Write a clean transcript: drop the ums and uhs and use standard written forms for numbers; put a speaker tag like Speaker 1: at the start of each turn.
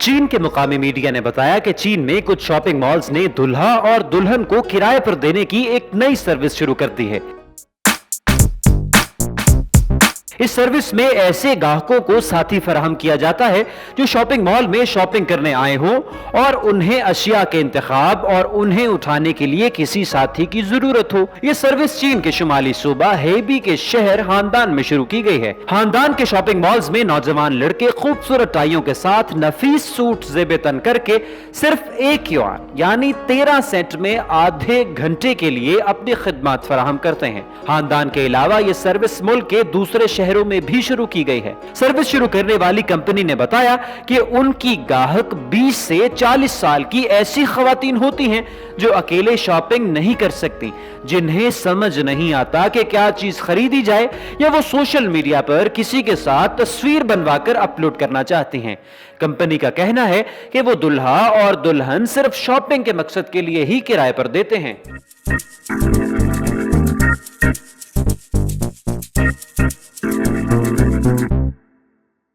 Speaker 1: चीन के मुकामी मीडिया ने बताया कि चीन में कुछ शॉपिंग मॉल्स ने दुल्हा और दुल्हन को किराए पर देने की एक नई सर्विस शुरू कर दी है। इस सर्विस में ऐसे ग्राहकों को साथी फराहम किया जाता है जो शॉपिंग मॉल में शॉपिंग करने आए हों और उन्हें अशिया के इंतखाब और उन्हें उठाने के लिए किसी साथी की जरूरत हो। यह सर्विस चीन के शुमाली सूबा हेबी के शहर हानदान में शुरू की गई है। हानदान के शॉपिंग मॉल्स में नौजवान लड़के खूबसूरत टाइयों के साथ नफीस सूट ज़ेब तन करके सिर्फ 1 युआन यानी 13 सेंट में आधे घंटे के लिए अपनी खिदमत फराहम करते हैं। हानदान के अलावा यह सर्विस मुल्क के दूसरे शहरों में भी शुरू की गई है। सर्विस शुरू करने वाली कंपनी ने बताया कि उनकी ग्राहक 20 से 40 साल की ऐसी खवातीन होती हैं जो अकेले शॉपिंग नहीं कर सकती, जिन्हें समझ नहीं आता कि क्या चीज खरीदी जाए या वो सोशल मीडिया पर किसी के साथ तस्वीर बनवाकर अपलोड करना चाहती हैं। कंपनी का कहना है कि वो दुल्हा और दुल्हन सिर्फ शॉपिंग के मकसद के लिए ही किराए पर देते हैं।